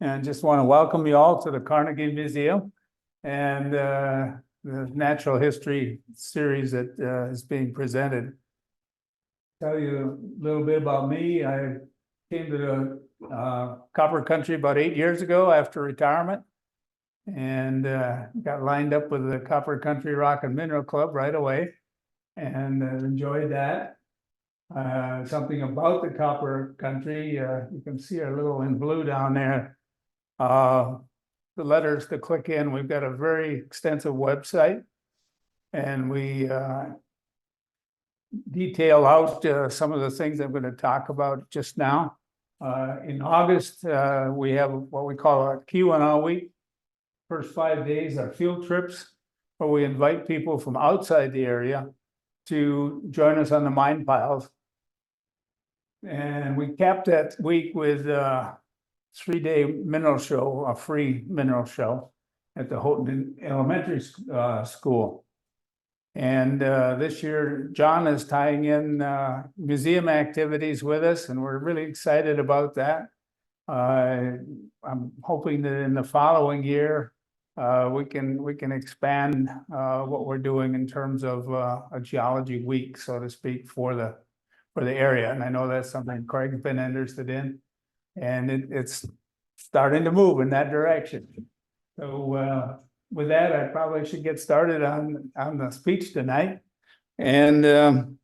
and just want to welcome you all to the Carnegie Museum and the natural history series that is being presented. Tell you a little bit about me. I came to the copper country about 8 years ago after retirement, and got lined up with the Copper Country Rock and Mineral Club right away, and enjoyed that. Something about the copper country, you can see a little in blue down there. The letters to click in. We've got a very extensive website, and we detail out some of the things I'm going to talk about just now. In August, we have what we call our Keweenaw week. First 5 days are field trips, where we invite people from outside the area to join us on the mine piles. And we capped that week with a 3-day mineral show, a free mineral show at the Houghton Elementary School. And this year, John is tying in museum activities with us, and we're really excited about that. I'm hoping that in the following year, we can expand what we're doing in terms of a geology week, so to speak, for the area. And I know that's something Craig's been interested in, and it's starting to move in that direction. So with that, I probably should get started on the speech tonight. And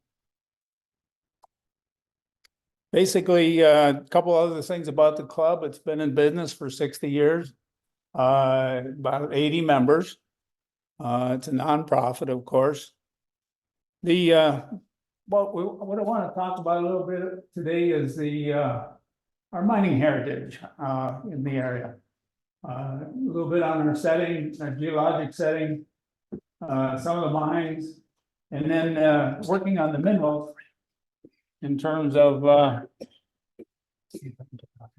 basically, a couple other things about the club. It's been in business for 60 years, about 80 members. It's a nonprofit, of course. What I want to talk about a little bit today is our mining heritage in the area. A little bit on our setting, our geologic setting, some of the mines, and then working on the minerals in terms of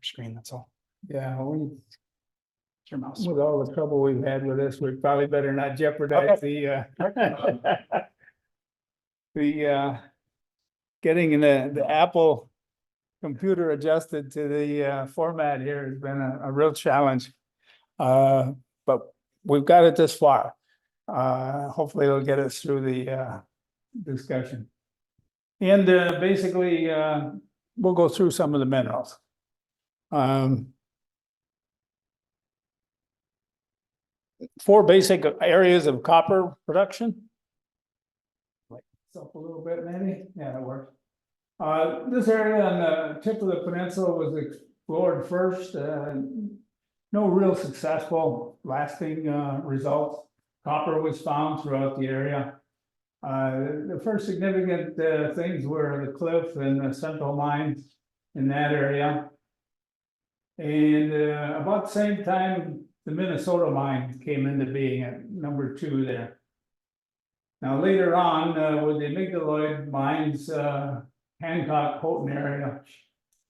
screen. That's all. Yeah, your mouse. With all the trouble we've had with this, we probably better not jeopardize the getting the Apple computer adjusted to the format here has been a real challenge. But we've got it this far. Hopefully it'll get us through the discussion. And basically, we'll go through some of the minerals. 4 basic areas of copper production. Up a little bit, maybe. Yeah, that works. This area on the tip of the peninsula was explored first. No real successful, lasting results. Copper was found throughout the area. The first significant things were the cliff and the central mines in that area. And about the same time, the Minnesota mine came into being at number 2 there. Now later on, with the Amygdaloid mines, Hancock, Houghton area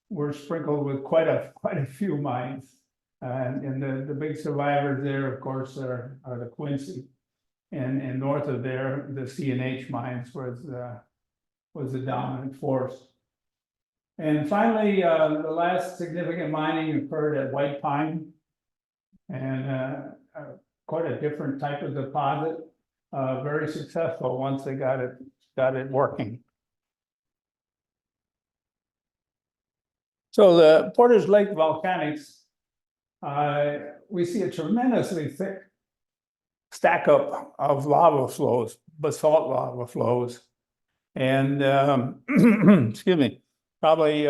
were sprinkled with quite a few mines. And the big survivors there, of course, are the Quincy. And north of there, the C&H mines was the dominant force. And finally, the last significant mining occurred at White Pine, and quite a different type of deposit. Very successful once they got it working. So the Porter's Lake volcanics, we see a tremendously thick stack up of lava flows, basalt lava flows, and excuse me, probably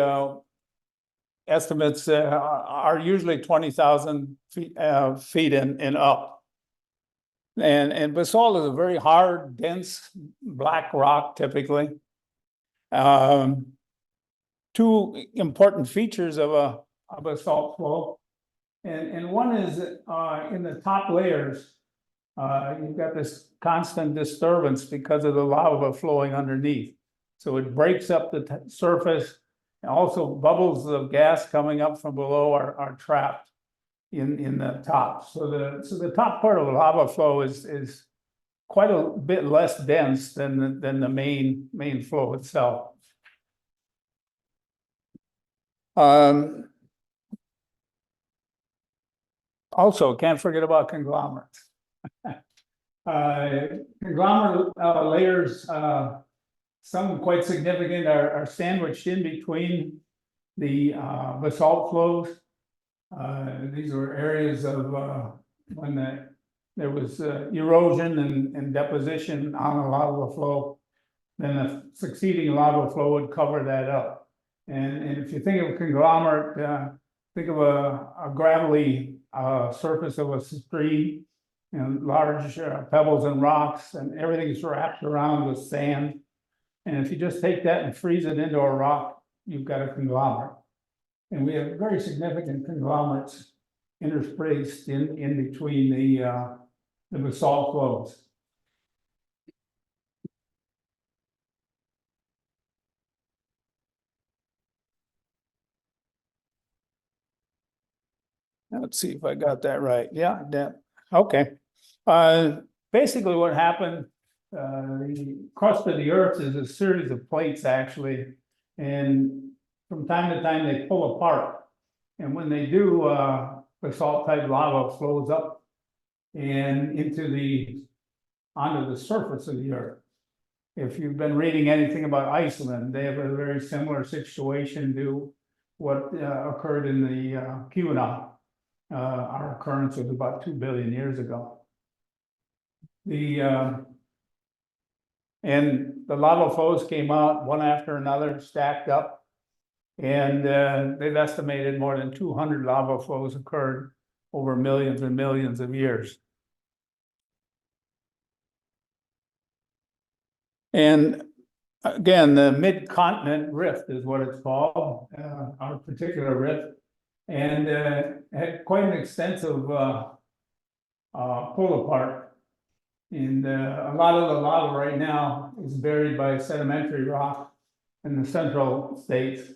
estimates are usually 20,000 feet and up. And basalt is a very hard, dense, black rock, typically. 2 important features of a basalt flow, and one is in the top layers, you've got this constant disturbance because of the lava flowing underneath. So it breaks up the surface, and also bubbles of gas coming up from below are trapped in the top. So the top part of the lava flow is quite a bit less dense than the main flow itself. Also, can't forget about conglomerates. Conglomerate layers, some quite significant, are sandwiched in between the basalt flows. These were areas of when there was erosion and deposition on a lava flow. Then a succeeding lava flow would cover that up. And if you think of conglomerate, think of a gravelly surface of a stream, and large pebbles and rocks, and everything is wrapped around with sand. And if you just take that and freeze it into a rock, you've got a conglomerate. And we have very significant conglomerates interspaced in between the basalt flows. Let's see if I got that right. Yeah, okay. Basically what happened, the crust of the earth is a series of plates actually, and from time to time they pull apart. And when they do, basalt type lava flows up and onto the surface of the earth. If you've been reading anything about Iceland, they have a very similar situation to what occurred in the Keweenaw. Our occurrence was about 2 billion years ago. And the lava flows came out one after another, stacked up, and they've estimated more than 200 lava flows occurred over millions and millions of years. And again, the mid-continent rift is what it's called, our particular rift, and had quite an extensive pull apart. And a lot of the lava right now is buried by sedimentary rock in the central states.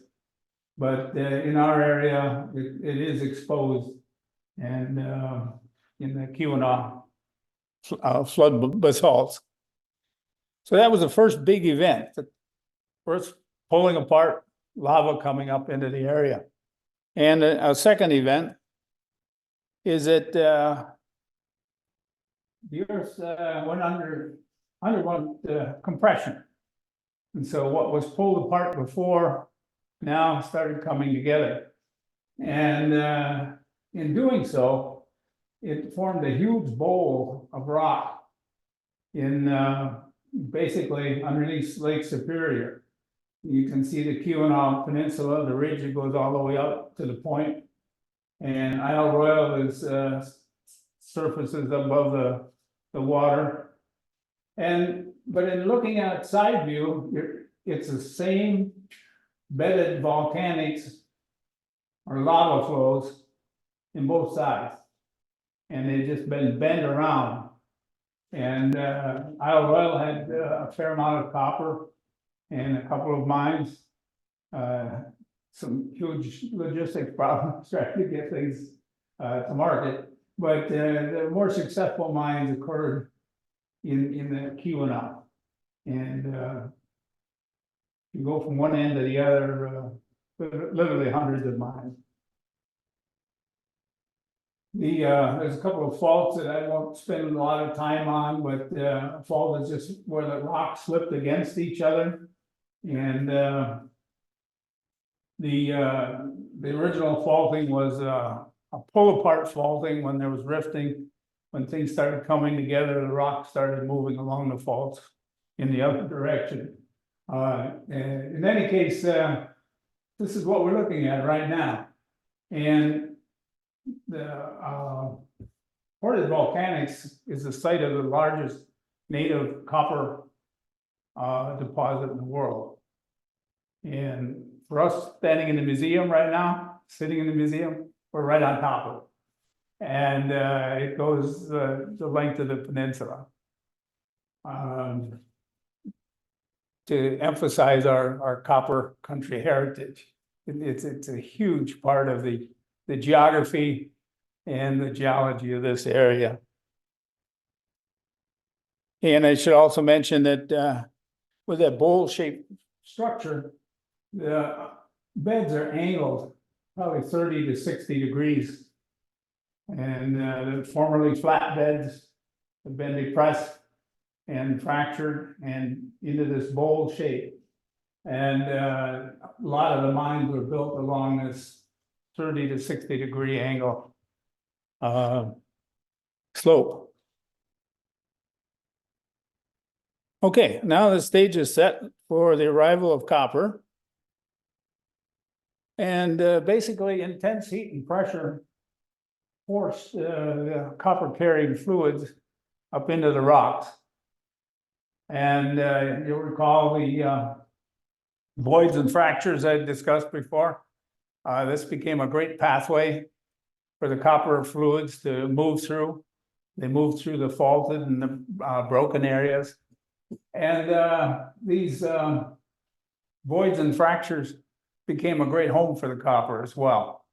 But in our area, it is exposed, and in the Keweenaw flood basalts. So that was the first big event, the first pulling apart lava coming up into the area. And a second event is that the earth underwent compression. And so what was pulled apart before now started coming together. And in doing so, it formed a huge bowl of rock in basically underneath Lake Superior. You can see the Keweenaw Peninsula, the ridge that goes all the way up to the point. And Isle Royale is surfaces above the water. But in looking at side view, it's the same bedded volcanics or lava flows in both sides. And they've just been bent around. And Isle Royale had a fair amount of copper and a couple of mines. Some huge logistic problems trying to get things to market. But the more successful mines occurred in the Keweenaw. And you go from one end to the other, literally hundreds of mines. There's a couple of faults that I won't spend a lot of time on, but a fault is just where the rocks slipped against each other. And the original faulting was a pull apart faulting when there was rifting. When things started coming together, the rocks started moving along the faults in the other direction. And in any case, this is what we're looking at right now. And the Portage Volcanics is the site of the largest native copper deposit in the world. And for us standing in the museum right now, sitting in the museum, we're right on top of it. And it goes the length of the peninsula. To emphasize our copper country heritage. It's a huge part of the geography and the geology of this area. And I should also mention that with that bowl-shaped structure, the beds are angled probably 30 to 60 degrees And the formerly flatbeds have been depressed and fractured and into this bowl shape. And a lot of the mines were built along this 30 to 60 degree angle slope. Okay, now the stage is set for the arrival of copper. And basically intense heat and pressure forced the copper carrying fluids up into the rocks. And you'll recall the voids and fractures I discussed before. This became a great pathway for the copper fluids to move through. They moved through the faulted and the broken areas. And these voids and fractures became a great home for the copper as well.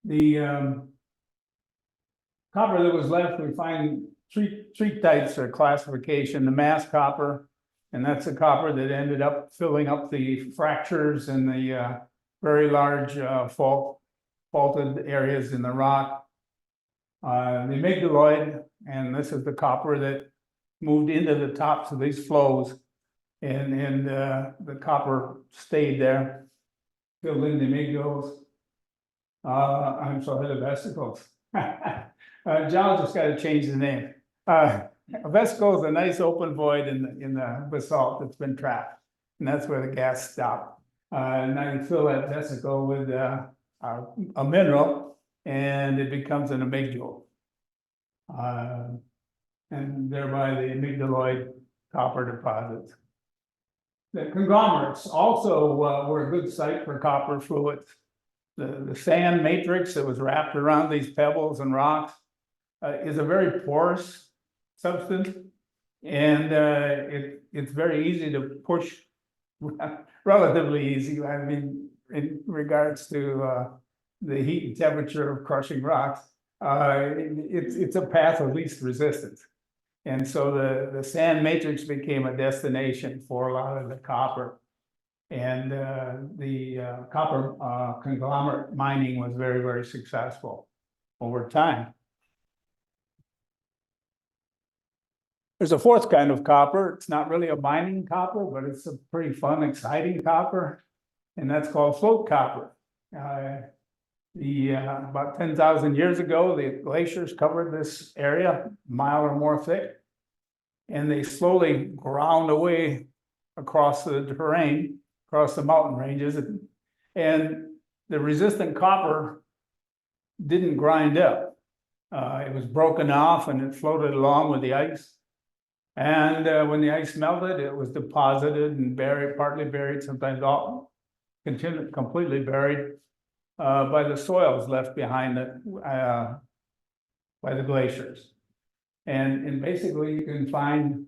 The copper that was left, we find three types of classification: the mass copper, and that's the copper that ended up filling up the fractures and the very large faulted areas in the rock. The Amygdaloid, and this is the copper that moved into the tops of these flows, and the copper stayed there, filled in the amygdals. I'm sorry, the vesicles. Geologist got to change the name. A vesicle is a nice open void in the basalt that's been trapped, and that's where the gas stopped. And now you fill that vesicle with a mineral, and it becomes an amygdal. And thereby the amygdaloid copper deposits. The conglomerates also were a good site for copper fluids. The sand matrix that was wrapped around these pebbles and rocks is a very porous substance, and it's very easy to push, relatively easy. I mean, in regards to the heat and temperature of crushing rocks, it's a path of least resistance. And so the sand matrix became a destination for a lot of the copper. And the copper conglomerate mining was very, very successful over time. There's a fourth kind of copper. It's not really a mining copper, but it's a pretty fun, exciting copper, and that's called float copper. About 10,000 years ago, the glaciers covered this area, a mile or more thick, and they slowly ground away across the terrain, across the mountain ranges, and the resistant copper didn't grind up. It was broken off and it floated along with the ice. And when the ice melted, it was deposited and buried, partly buried, sometimes all completely buried by the soils left behind by the glaciers. And basically you can find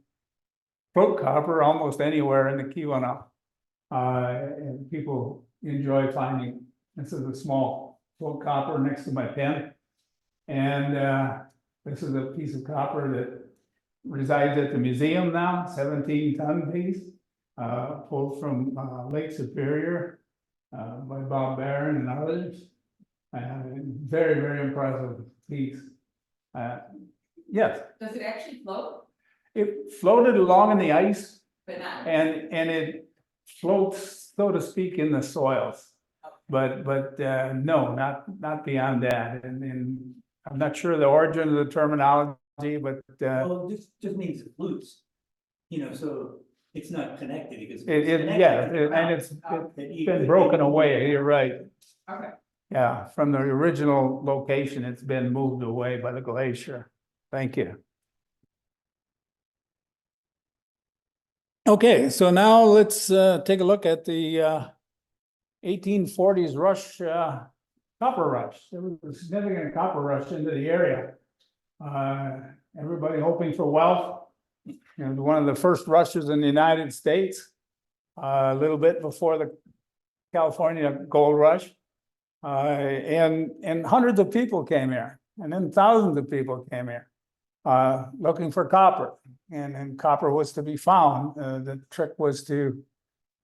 float copper almost anywhere in the Keweenaw. And people enjoy finding, this is a small float copper next to my pen. And this is a piece of copper that resides at the museum now, 17-ton piece, pulled from Lake Superior by Bob Barron and others. Very, very impressive piece. Yes. Does it actually float? It floated along in the ice, But not. and it floats, so to speak, in the soils. But no, not beyond that. And I'm not sure the origin of the terminology, but Well, it just means it floats, so it's not connected because. it's been broken away. You're right. Okay. Yeah, from the original location, it's been moved away by the glacier. Thank you. Okay, so now let's take a look at the 1840s rush, copper rush. There was a significant copper rush into the area. Everybody hoping for wealth. And one of the first rushes in the United States, a little bit before the California gold rush. And hundreds of people came here, and then thousands of people came here looking for copper, and copper was to be found. The trick was to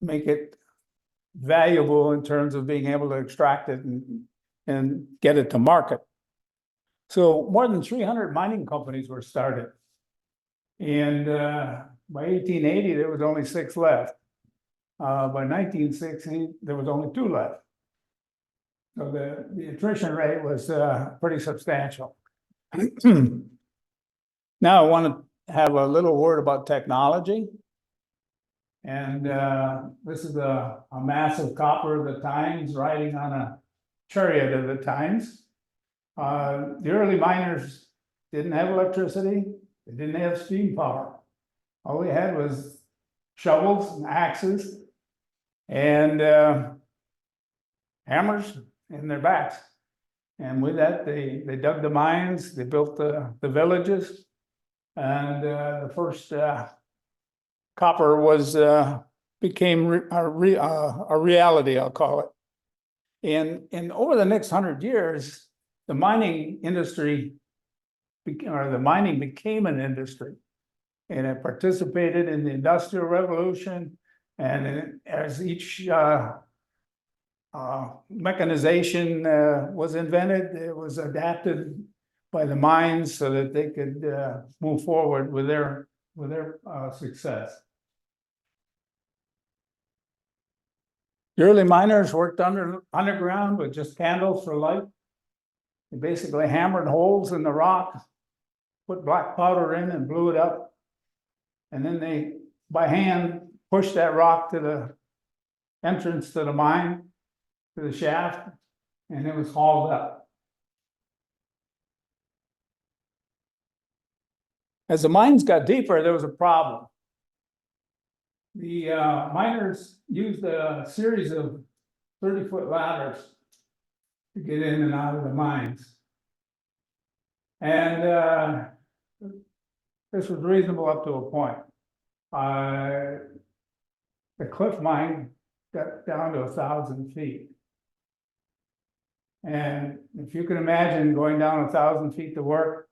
make it valuable in terms of being able to extract it and get it to market. So more than 300 mining companies were started. And by 1880, there was only 6 left. By 1960, there was only 2 left. So the attrition rate was pretty substantial. Now I want to have a little word about technology. And this is a massive copper of the times riding on a chariot of the times. The early miners didn't have electricity, they didn't have steam power. All they had was shovels and axes and hammers in their backs. And with that, they dug the mines, they built the villages, and the first copper was became a reality, I'll call it. And over the next 100 years, the mining industry, or the mining became an industry, and it participated in the Industrial Revolution. And as each mechanization was invented, it was adapted by the mines so that they could move forward with their success. The early miners worked underground with just candles for light. They basically hammered holes in the rock, put black powder in and blew it up. And then they, by hand, pushed that rock to the entrance to the mine, to the shaft, and it was hauled up. As the mines got deeper, there was a problem. The miners used a series of 30-foot ladders to get in and out of the mines. And this was reasonable up to a point. The Cliff Mine got down to 1,000 feet. And if you can imagine going down 1,000 feet to work,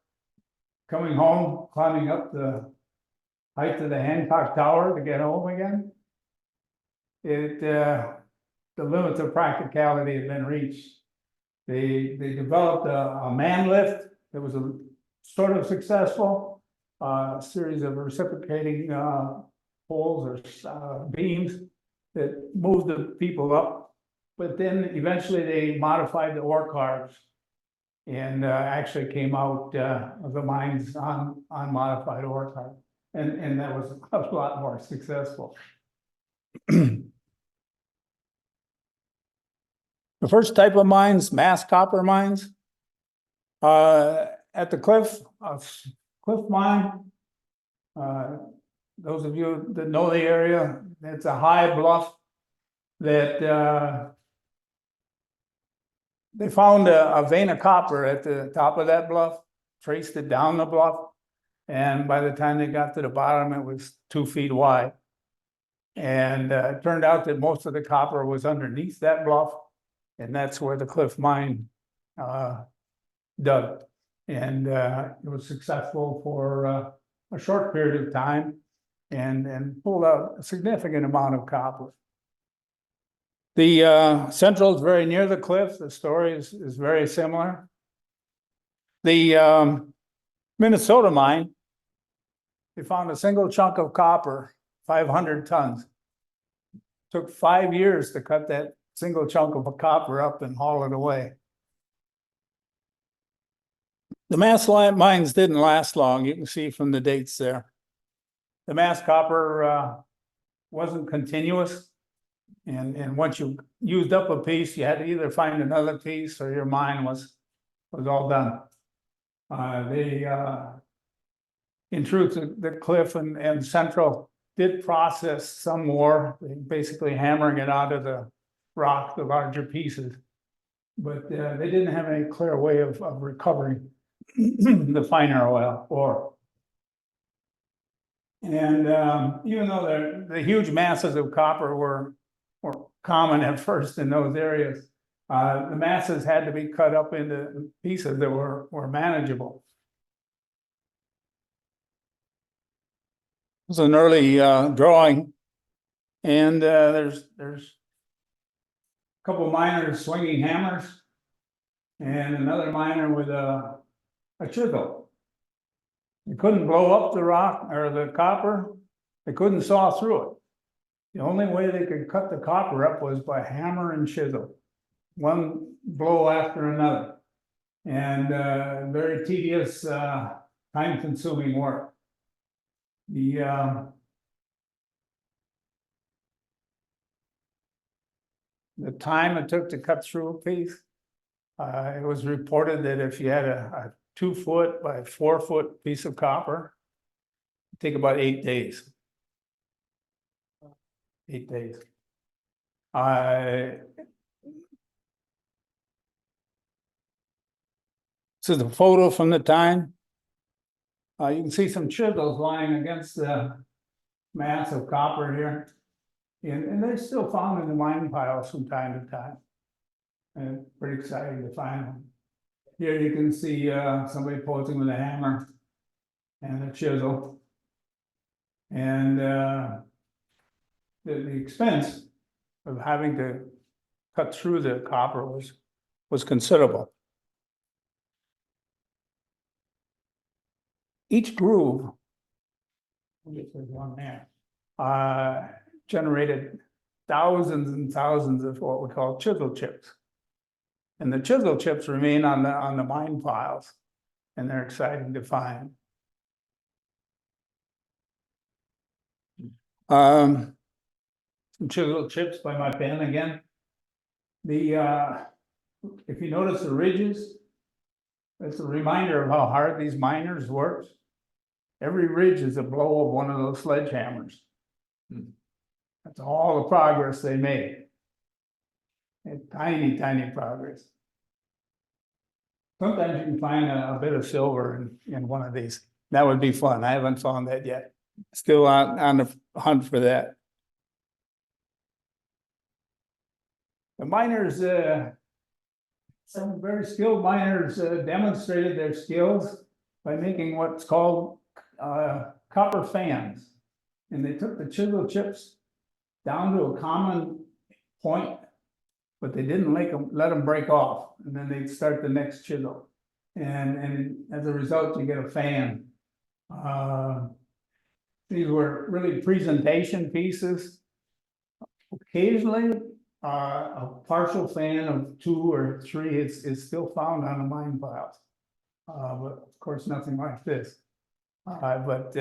coming home, climbing up the height of the Hancock Tower to get home again, the limits of practicality had been reached. They developed a man lift that was sort of successful, a series of reciprocating poles or beams that moved the people up. But then eventually they modified the ore cars and actually came out of the mines on modified ore cars. And that was a lot more successful. The first type of mines, mass copper mines. At the Cliff Mine, those of you that know the area, it's a high bluff that they found a vein of copper at the top of that bluff, traced it down the bluff, and by the time they got to the bottom, it was 2 feet wide. And it turned out that most of the copper was underneath that bluff, and that's where the Cliff Mine dug. And it was successful for a short period of time and pulled out a significant amount of copper. The Central is very near the cliff. The story is very similar. The Minnesota mine, they found a single chunk of copper, 500 tons. Took 5 years to cut that single chunk of copper up and haul it away. The mass mines didn't last long. You can see from the dates there. The mass copper wasn't continuous. And once you used up a piece, you had to either find another piece or your mine was all done. In truth, the Cliff and Central did process some more, basically hammering it out of the rock, the larger pieces. But they didn't have any clear way of recovering the finer ore. And even though the huge masses of copper were common at first in those areas, the masses had to be cut up into pieces that were manageable. This is an early drawing, and there's a couple of miners swinging hammers, and another miner with a a chisel. You couldn't blow up the rock or the copper. They couldn't saw through it. The only way they could cut the copper up was by hammer and chisel, one blow after another. And very tedious, time-consuming work. The time it took to cut through a piece, it was reported that if you had a 2-foot by 4-foot piece of copper, it'd take about 8 days. 8 days. This is a photo from the time. You can see some chisels lying against the mass of copper here. And they're still found in the mine piles from time to time. And pretty exciting to find them. Here you can see somebody posing with a hammer and a chisel. And the expense of having to cut through the copper was considerable. Each groove, I guess there's one there, generated thousands and thousands of what we call chisel chips. And the chisel chips remain on the mine piles, and they're exciting to find. Some chisel chips by my pen again. If you notice the ridges, it's a reminder of how hard these miners worked. Every ridge is a blow of one of those sledgehammers. That's all the progress they made. And tiny, tiny progress. Sometimes you can find a bit of silver in one of these. That would be fun. I haven't found that yet. Still on the hunt for that. The miners, some very skilled miners demonstrated their skills by making what's called copper fans. And they took the chisel chips down to a common point, but they didn't let them break off. And then they'd start the next chisel. And as a result, you get a fan. These were really presentation pieces. Occasionally, a partial fan of 2 or 3 is still found on the mine piles. But of course, nothing like this. But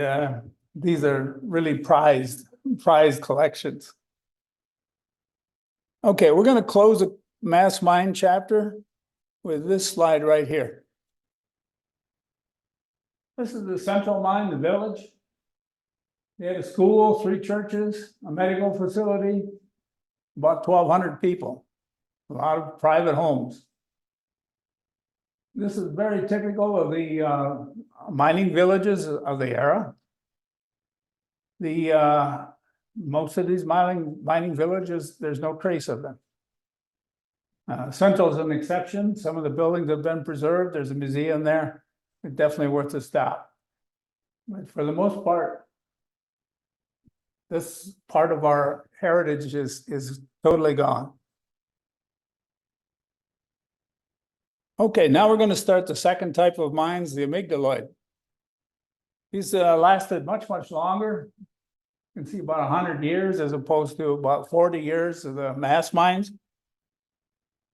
these are really prized collections. Okay, we're going to close the mass mine chapter with this slide right here. This is the central mine, the village. They had a school, 3 churches, a medical facility, about 1,200 people, a lot of private homes. This is very typical of the mining villages of the era. Most of these mining villages, there's no trace of them. Central is an exception. Some of the buildings have been preserved. There's a museum there. It's definitely worth a stop. But for the most part, this part of our heritage is totally gone. Okay, now we're going to start the second type of mines, the Amygdaloid. These lasted much, much longer. You can see about 100 years as opposed to about 40 years of the mass mines.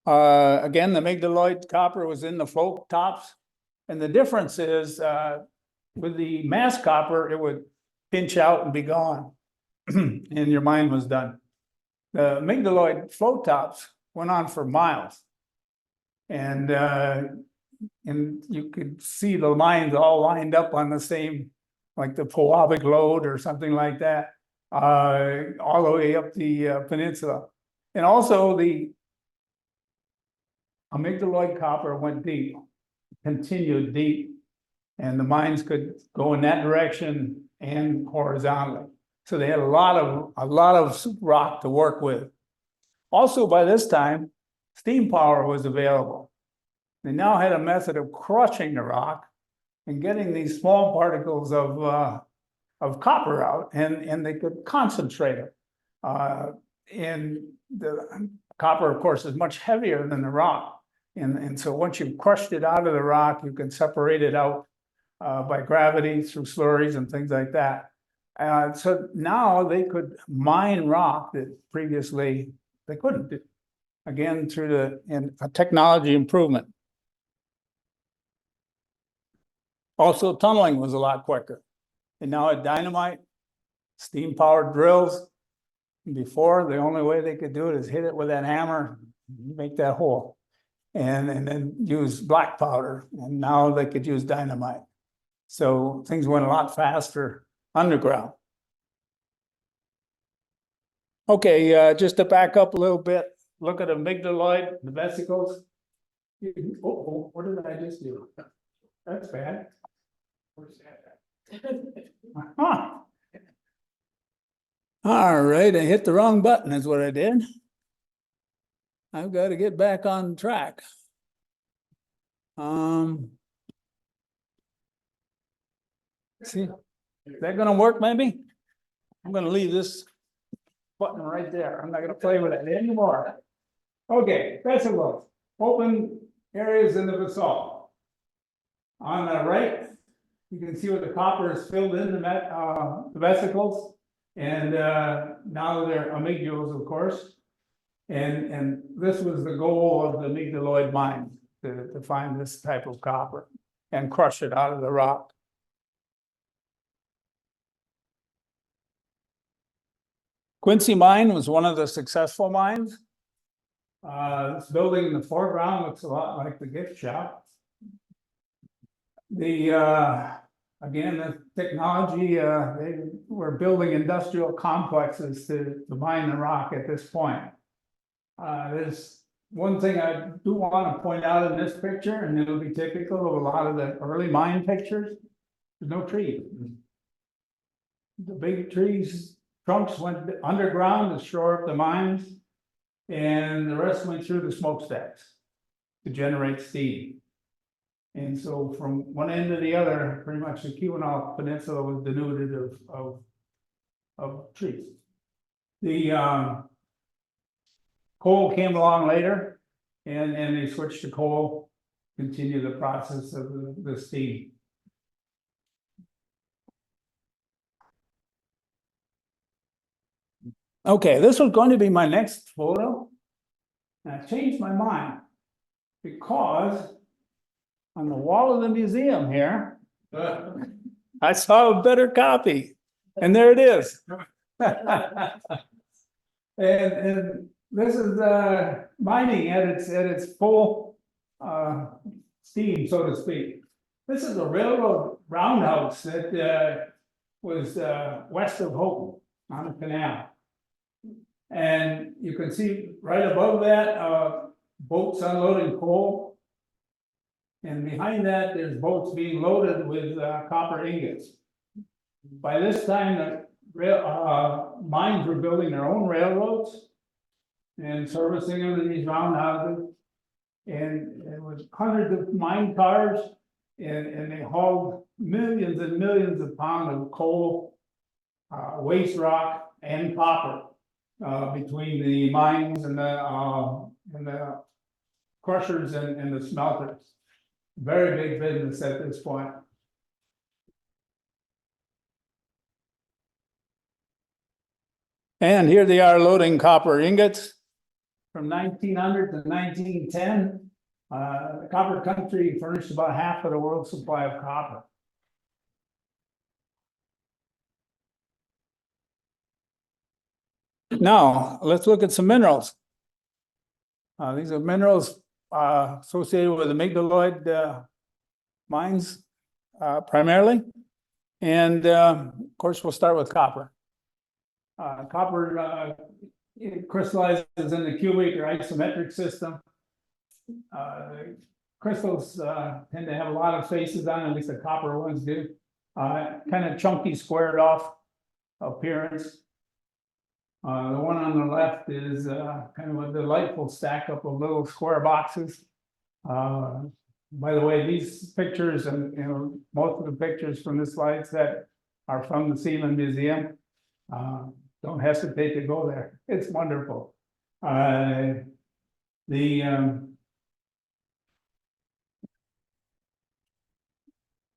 Again, the Amygdaloid copper was in the float tops. And the difference is with the mass copper, it would pinch out and be gone. And your mine was done. The Amygdaloid float tops went on for miles. And you could see the mines all lined up on the same, like the Petrology lode or something like that, all the way up the peninsula. And also the Amygdaloid copper went deep, continued deep, and the mines could go in that direction and horizontally. So they had a lot of rock to work with. Also, by this time, steam power was available. They now had a method of crushing the rock and getting these small particles of copper out, and they could concentrate it. And the copper, of course, is much heavier than the rock. And so once you've crushed it out of the rock, you can separate it out by gravity through slurries and things like that. So now they could mine rock that previously they couldn't do. Again, through a technology improvement. Also, tunneling was a lot quicker. And now at dynamite, steam-powered drills. Before, the only way they could do it is hit it with that hammer, make that hole, and then use black powder. And now they could use dynamite. So things went a lot faster underground. Okay, just to back up a little bit, look at amygdaloid, the vesicles. Oh, what did I just do? That's bad. Huh. All right, I hit the wrong button is what I did. I've got to get back on track. See, is that gonna work maybe? I'm gonna leave this button right there. I'm not gonna play with it anymore. Okay, vesicles, open areas in the basalt. On the right, you can see where the copper is filled in the vesicles. And now they're amygdaloids, of course. And this was the goal of the amygdaloid mine, to find this type of copper and crush it out of the rock. Quincy mine was one of the successful mines. This building in the foreground looks a lot like the gift shop. Again, the technology, they were building industrial complexes to mine the rock at this point. There's one thing I do want to point out in this picture, and it'll be typical of a lot of the early mine pictures. There's no trees. The big trees, trunks went underground to shore up the mines, and the rest went through the smokestacks to generate steam. And so from one end to the other, pretty much the Keweenaw Peninsula was denuded of trees. The coal came along later, and they switched to coal, continue the process of the steam. Okay, this was going to be my next photo. And I changed my mind because on the wall of the museum here, I saw a better copy, and there it is. and this is mining at its full steam, so to speak. This is a railroad roundhouse that was west of Houghton on the canal. And you can see right above that, boats unloading coal. And behind that, there's boats being loaded with copper ingots. By this time, the mines were building their own railroads and servicing them in these roundhouses. And it was hundreds of mine cars, and they hauled millions and millions of pounds of coal, waste rock, and copper between the mines and the crushers and the smelters. Very big business at this point. And here they are loading copper ingots from 1900 to 1910. The copper country furnished about half of the world's supply of copper. Now, let's look at some minerals. These are minerals associated with amygdaloid mines primarily. And of course, we'll start with copper. Copper it crystallizes in the cubic or isometric system. Crystals tend to have a lot of faces on, at least the copper ones do. Kind of chunky, squared off appearance. The one on the left is kind of a delightful stack up of little square boxes. By the way, these pictures and most of the pictures from the slides that are from the Seaman Museum, don't hesitate to go there. It's wonderful. The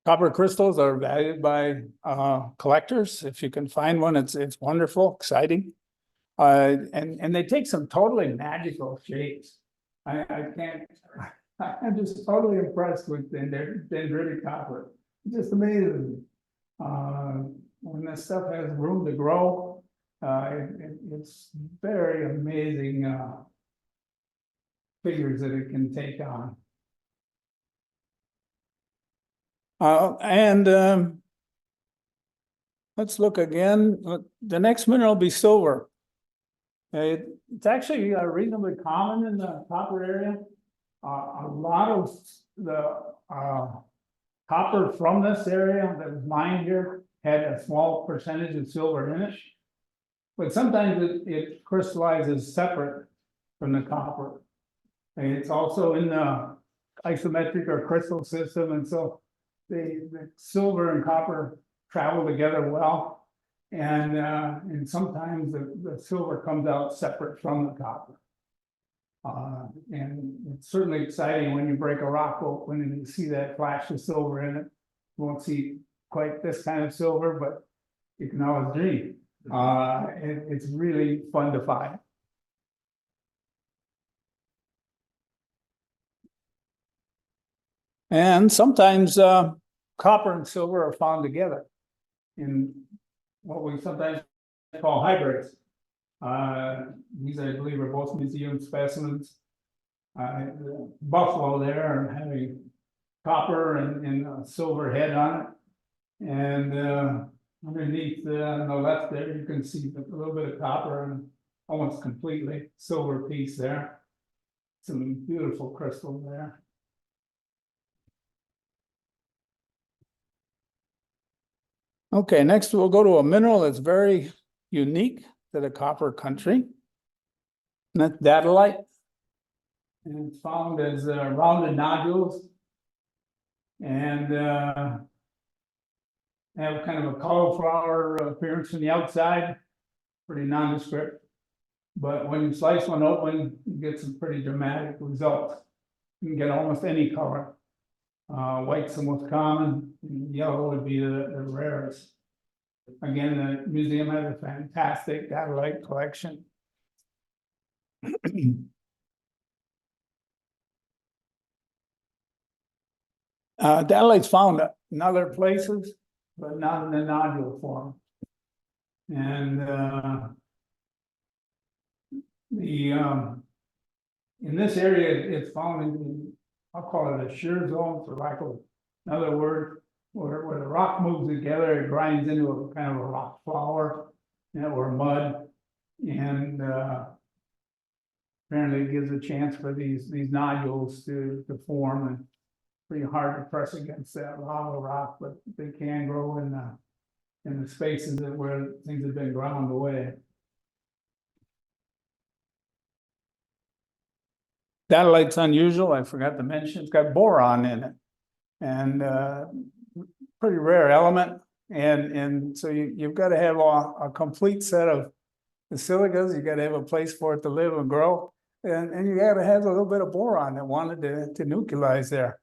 Copper crystals are valued by collectors. If you can find one, it's wonderful, exciting. And they take some totally magical shapes. I can't, I'm just totally impressed with dendritic copper. It's just amazing. When this stuff has room to grow, it's very amazing figures that it can take on. Let's look again. The next mineral will be silver. It's actually reasonably common in the copper area. A lot of the copper from this area that was mined here had a small percentage of silver in it. But sometimes it crystallizes separate from the copper. And it's also in the isometric or crystal system, and so the silver and copper travel together well, and sometimes the silver comes out separate from the copper. And it's certainly exciting when you break a rock open and you see that flash of silver in it. You won't see quite this kind of silver, but you can always dream. It's really fun to find. And sometimes copper and silver are found together in what we sometimes call hybrids. These, I believe, are both museum specimens. The buffalo there are having copper and a silver head on it. And underneath on the left there, you can see a little bit of copper and almost completely silver piece there. Some beautiful crystal there. Okay, next we'll go to a mineral that's very unique to the copper country. And that's datolite. And it's found as rounded nodules. And have kind of a cauliflower appearance from the outside, pretty nondescript. But when you slice one open, you get some pretty dramatic results. You can get almost any color. White's the most common, and yellow would be the rarest. Again, the museum has a fantastic datolite collection. Datolite's found in other places, but not in the nodule form. And in this area, it's found in, I'll call it a shear zone, for lack of another word, where the rock moves together, it grinds into a kind of a rock flour, or mud, and apparently it gives a chance for these nodules to form, and pretty hard to press against that lava rock, but they can grow in the spaces where things have been ground away. Datolite's unusual, I forgot to mention, it's got boron in it, and pretty rare element, and so you've got to have a complete set of the silicas. You got to have a place for it to live and grow, and you got to have a little bit of boron that wanted to nucleize there.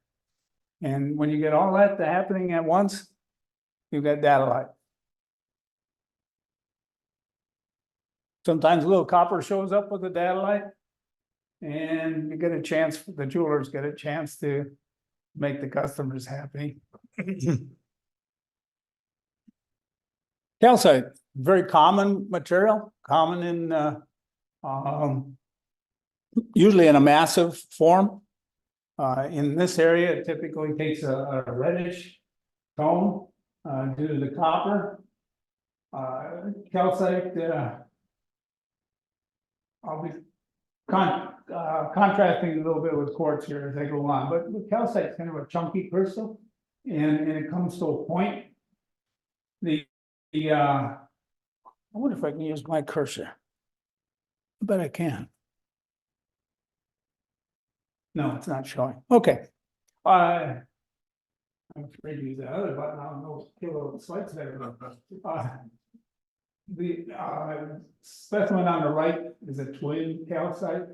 And when you get all that happening at once, you've got datolite. Sometimes a little copper shows up with the datolite, and you get a chance, the jewelers get a chance to make the customers happy. Calcite, very common material, common in usually in a massive form. In this area, it typically takes a reddish tone due to the copper. Calcite, I'll be contrasting a little bit with quartz here as I go on, but calcite is kind of a chunky crystal, and it comes to a point. I wonder if I can use my cursor. I bet I can. No, it's not showing. Okay. I'm afraid to use that other button. I'll go kill the slides there. The specimen on the right is a twin calcite.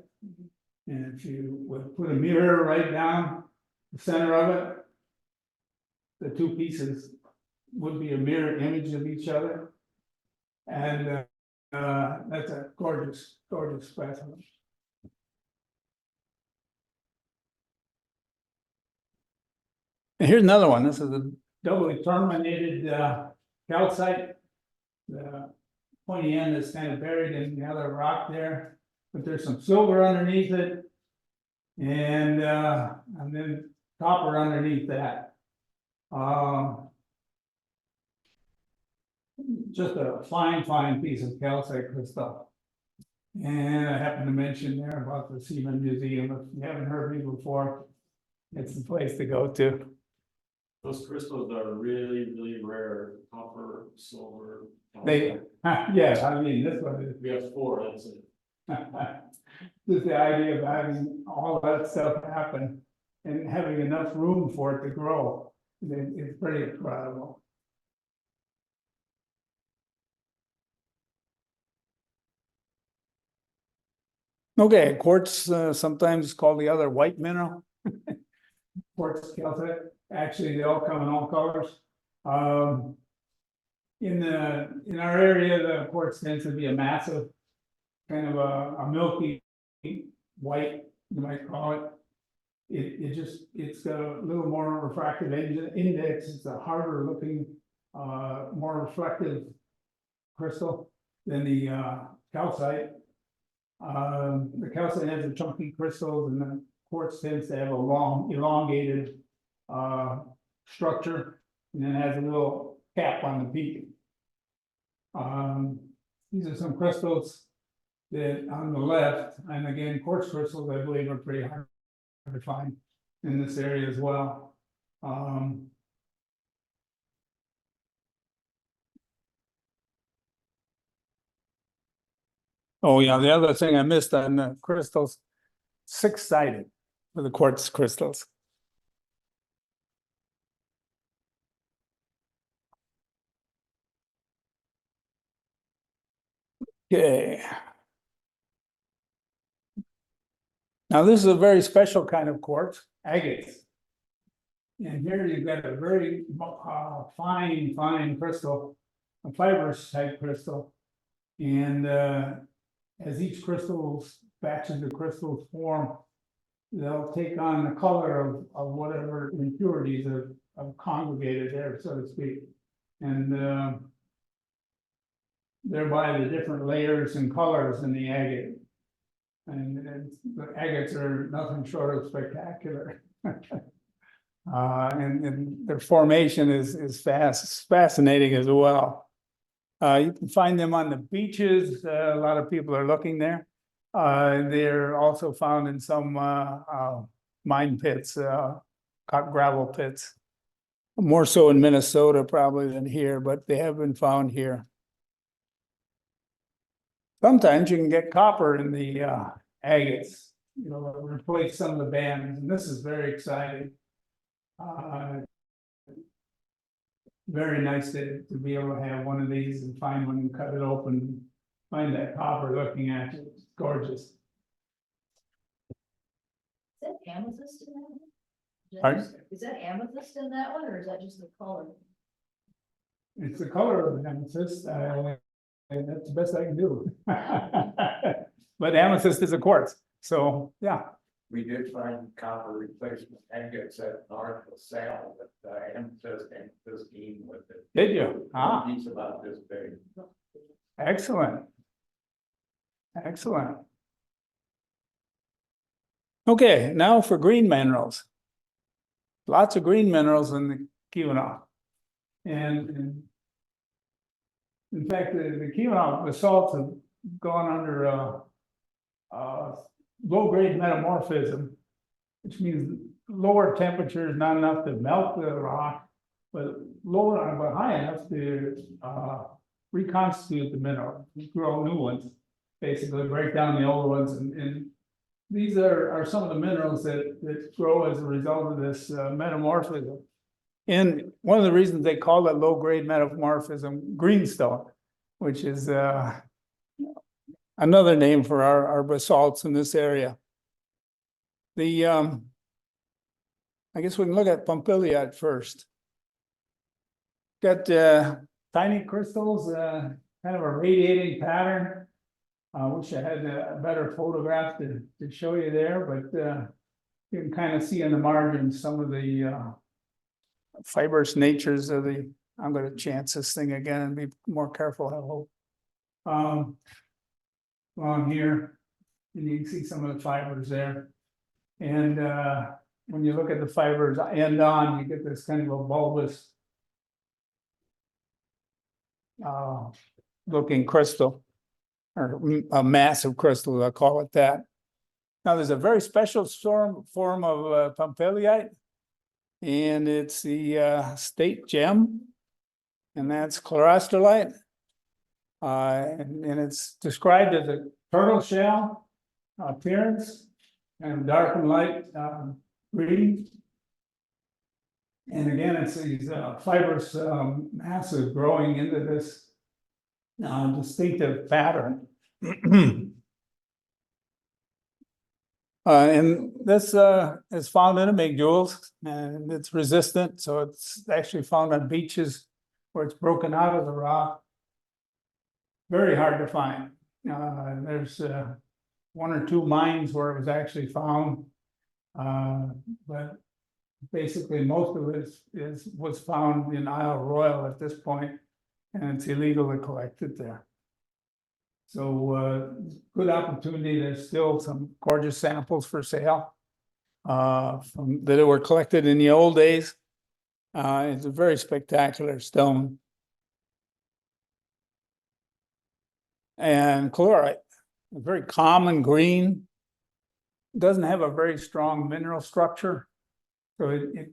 And if you would put a mirror right down the center of it, the two pieces would be a mirror image of each other. And that's a gorgeous, gorgeous specimen. And here's another one. This is a doubly terminated calcite. The pointy end is kind of buried in the other rock there, but there's some silver underneath it. And then copper underneath that. Just a fine piece of calcite crystal. And I happened to mention there about the Seaman Museum. If you haven't heard me before, it's the place to go to. Those crystals are really, really rare, copper, silver. They, yeah, I mean, this one is We have 4, that's it. just the idea of having all that stuff happen and having enough room for it to grow. It's pretty incredible. Okay, quartz, sometimes called the other white mineral. Quartz calcite, actually, they all come in all colors. In our area, the quartz tends to be a massive, kind of a milky white, you might call it. It's got a little more refractive index. It's a harder looking, more reflective crystal than the calcite. The calcite has the chunky crystals, and the quartz tends to have a long, elongated structure, and then has a little cap on the peak. These are some crystals that on the left, and again, quartz crystals, I believe, are pretty hard to find in this area as well. Oh yeah, the other thing I missed on the crystals, 6-sided for the quartz crystals. Okay. Now this is a very special kind of quartz, agates. And here you've got a very fine crystal, a fibrous type crystal. And as each batches of crystals form, they'll take on the color of whatever impurities have congregated there, so to speak. And thereby the different layers and colors in the agate. And the agates are nothing short of spectacular. And their formation is fascinating as well. You can find them on the beaches. A lot of people are looking there. They're also found in some mine pits, gravel pits. More so in Minnesota probably than here, but they have been found here. Sometimes you can get copper in the agates, replace some of the bands, and this is very exciting. Very nice to be able to have one of these and find one and cut it open, find that copper looking at it. It's gorgeous. Is that amethyst in that one? Pardon? Is that amethyst in that one, or is that just the color? It's the color of the amethyst, and that's the best I can do. But amethyst is a quartz, so yeah. We did find copper replacement agates at North LaSalle, but amethyst and pristine with it. Did you? Ah, It's about this big. excellent. Excellent. Okay, now for green minerals. Lots of green minerals in the Keweenaw. And in fact, the Keweenaw basalts have gone under low-grade metamorphism, which means lower temperatures, not enough to melt the rock, but high enough to reconstitute the mineral, grow new ones, basically break down the old ones. And these are some of the minerals that grow as a result of this metamorphism. And one of the reasons they call it low-grade metamorphism greenstone, which is another name for our basalts in this area. I guess we can look at Pompiliad first. got tiny crystals, kind of a radiating pattern. I wish I had a better photograph to show you there, but you can kind of see in the margins some of the fibrous natures of the, I'm gonna chance this thing again and be more careful, I hope. Along here, and you can see some of the fibers there. And when you look at the fibers end on, you get this kind of a bulbous looking crystal, or a massive crystal, I'll call it that. Now, there's a very special form of Pompeilite, and it's the state gem, and that's chlorosterolite. And it's described as a turtle shell appearance and dark and light green. And again, it's these fibrous masses growing into this distinctive pattern. And this is found in amygdaloids, and it's resistant, so it's actually found on beaches where it's broken out of the rock. Very hard to find. There's 1 or 2 mines where it was actually found, but basically most of it was found in Isle Royale at this point, and it's illegally collected there. So good opportunity. There's still some gorgeous samples for sale that were collected in the old days. It's a very spectacular stone. And chlorite, a very common green, doesn't have a very strong mineral structure. So it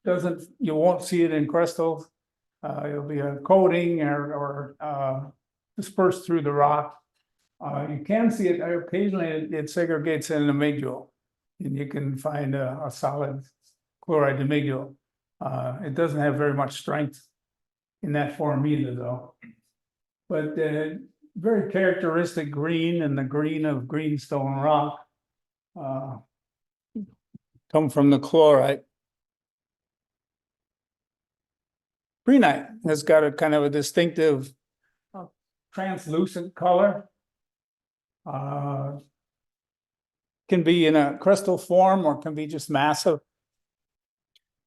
doesn't, you won't see it in crystals. It'll be a coating or dispersed through the rock. You can see it occasionally, it segregates in an amygdaloid, and you can find a solid chloride amygdaloid. It doesn't have very much strength in that form either, though. But very characteristic green, and the green of greenstone rock come from the chlorite. Greenite has got a kind of a distinctive translucent color. Can be in a crystal form or can be just massive.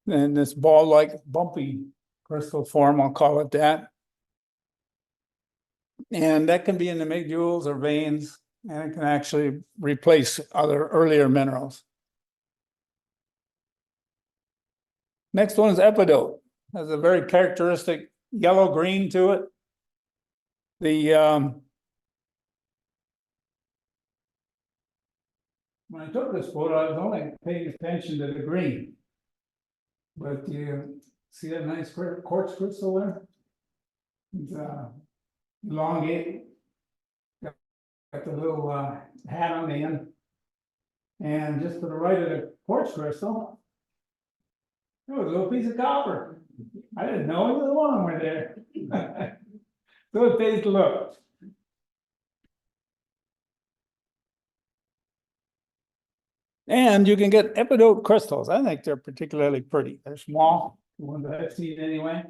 And this ball-like bumpy crystal form, I'll call it that. And that can be in the amygdaloids or veins, and it can actually replace other earlier minerals. Next one is epidote. Has a very characteristic yellow-green to it. When I took this photo, I was only paying attention to the green. But you see that nice quartz crystal there? It's elongated. Got the little hat on the end. And just to the right of the quartz crystal, there was a little piece of copper. I didn't know it was one right there. So it pays to look. And you can get epidote crystals. I think they're particularly pretty. They're small, the ones that I've seen anyway.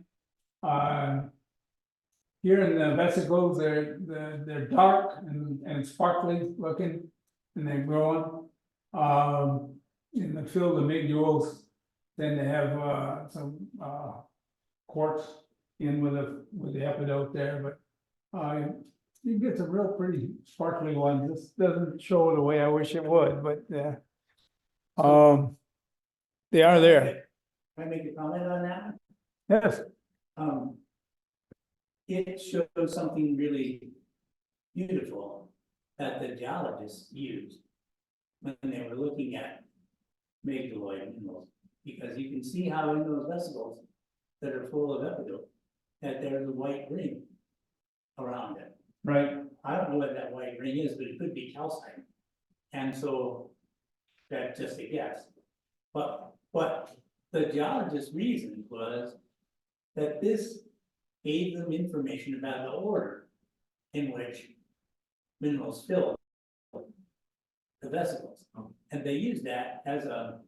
Here in the vesicles, they're dark and sparkly looking, and they're growing. In the field amygdaloids, then they have some quartz in with the epidote there, but you get some real pretty sparkly ones. This doesn't show the way I wish it would, but they are there. Can I make a comment on that? Yes. It shows something really beautiful that the geologists used when they were looking at amygdaloid minerals, because you can see how in those vesicles that are full of epidote, that there's a white ring around it. Right. I don't know what that white ring is, but it could be calcite. And so that's just a guess. But what the geologist's reason was that this gave them information about the order in which minerals fill the vesicles. And they used that as a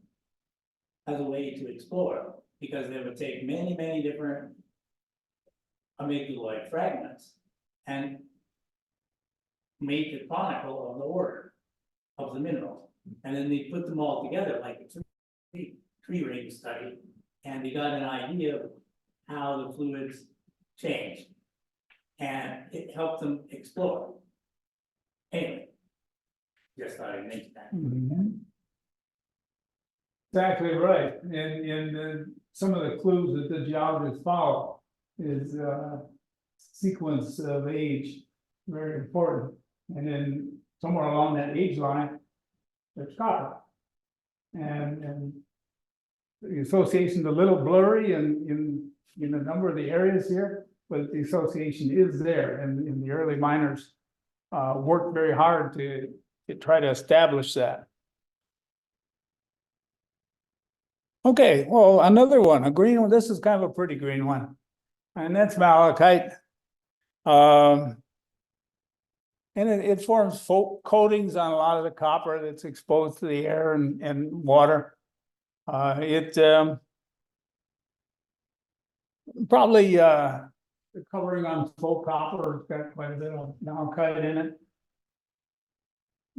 way to explore, because they would take many different amygdaloid fragments and made the chronicle of the order of the minerals. And then they put them all together like a tree ring study, and they got an idea of how the fluids changed. And it helped them explore. Anyway, just thought I'd mention that. Mhm. Exactly right, and some of the clues that the geologists follow is sequence of age, very important. And then somewhere along that age line, there's copper. And the association's a little blurry in a number of the areas here, but the association is there, and the early miners worked very hard to try to establish that. Okay, well, another one, a green one. This is kind of a pretty green one, and that's malachite. And it forms coatings on a lot of the copper that's exposed to the air and water. Probably the covering on full copper has got quite a bit of malachite in it.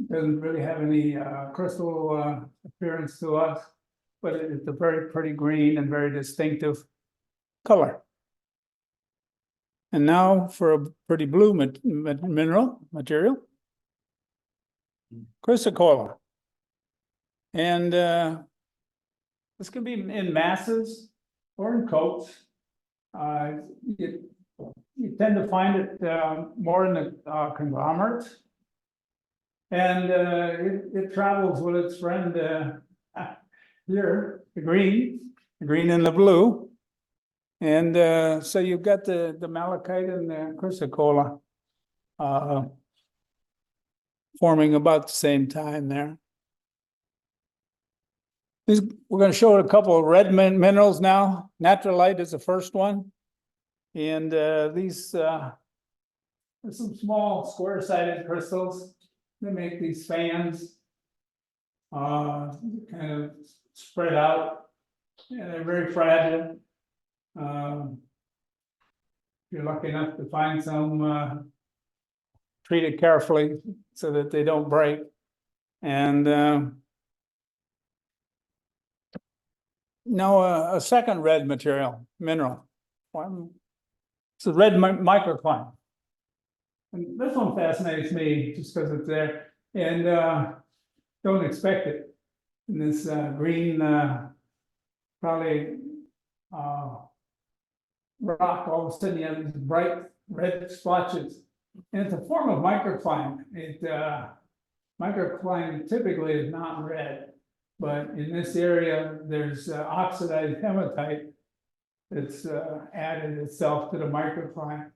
Doesn't really have any crystal appearance to us, but it's a very pretty green and very distinctive color. And now for a pretty blue material, chrysocolla. And this can be in masses or in coats. You tend to find it more in the conglomerates. And it travels with its friend here, the green and the blue. And so you've got the malachite and the chrysocolla forming about the same time there. We're going to show a couple of red minerals now. Natrolite is the first one. And these are some small square-sided crystals. They make these fans kind of spread out, and they're very fragile. If you're lucky enough to find some, treat it carefully so that they don't break. And now a second red mineral. It's a red microcline. And this one fascinates me just because it's there, and don't expect it. And this green, probably rock, all of a sudden you have these bright red splotches, and it's a form of microcline. Microcline typically is not red, but in this area there's oxidized hematite that's added itself to the microcline.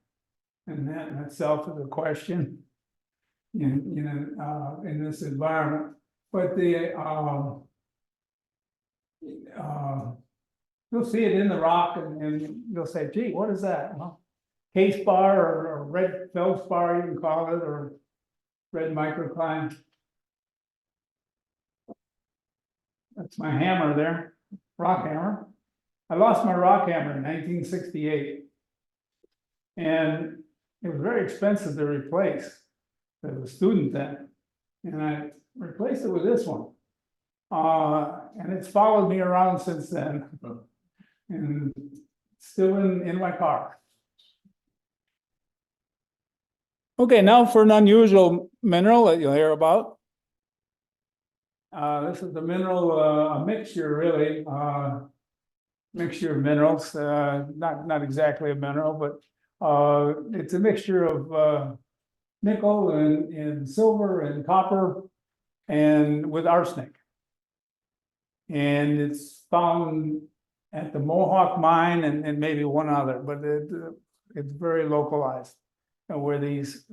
And that in itself is a question in this environment. But you'll see it in the rock, and you'll say, gee, what is that? Well, case bar or red feldspar, you can call it, or red microcline. That's my hammer there, rock hammer. I lost my rock hammer in 1968. And it was very expensive to replace. I was a student then, and I replaced it with this one. And it's followed me around since then, and still in my car. Okay, now for an unusual mineral that you'll hear about. This is the mineral, a mixture really, mixture of minerals, not exactly a mineral, but it's a mixture of nickel and silver and copper and with arsenic. And it's found at the Mohawk mine and maybe one other, but it's very localized where these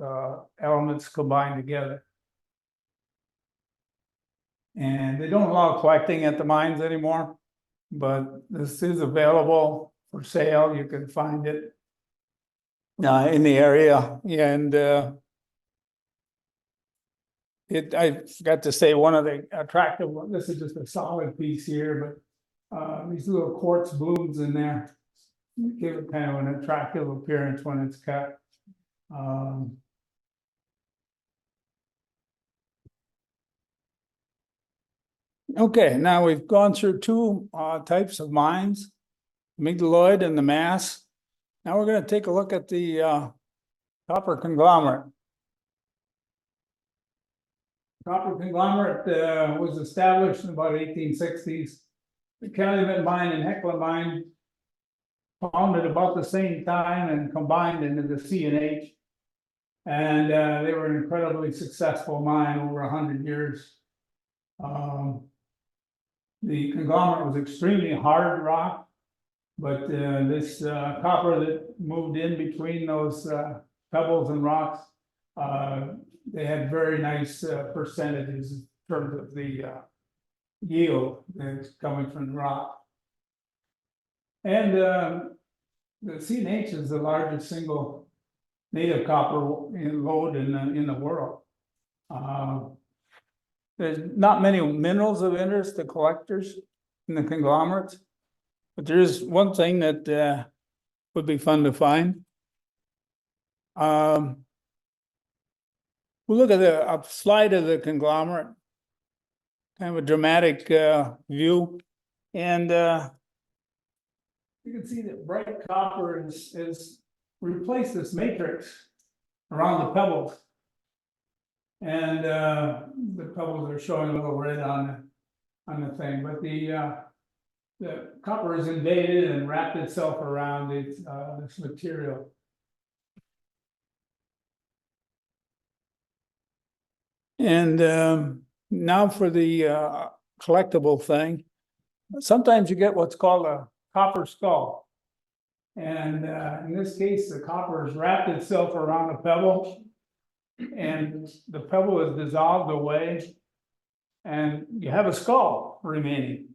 elements combine together. And they don't allow collecting at the mines anymore, but this is available for sale. You can find it in the area, and I forgot to say one of the attractive ones. This is just a solid piece here, but these little quartz blooms in there, give it kind of an attractive appearance when it's cut. Okay, now we've gone through two types of mines, Amygdaloid and the mass. Now we're gonna take a look at the copper conglomerate. Copper conglomerate was established in about 1860s. The Calumet mine and Hecla mine founded about the same time and combined into the C&H. And they were an incredibly successful mine over 100 years. The conglomerate was extremely hard rock, but this copper that moved in between those pebbles and rocks, they had very nice percentages in terms of the yield that's coming from the rock. And the C&H is the largest single native copper lode in the world. There's not many minerals of interest to collectors in the conglomerates, but there is one thing that would be fun to find. We'll look at a slide of the conglomerate, kind of a dramatic view, and you can see that bright copper is replaced this matrix around the pebbles. And the pebbles are showing a little red on the thing, but the copper is invaded and wrapped itself around this material. And now for the collectible thing. Sometimes you get what's called a copper skull. And in this case, the copper has wrapped itself around a pebble. And the pebble is dissolved away, and you have a skull remaining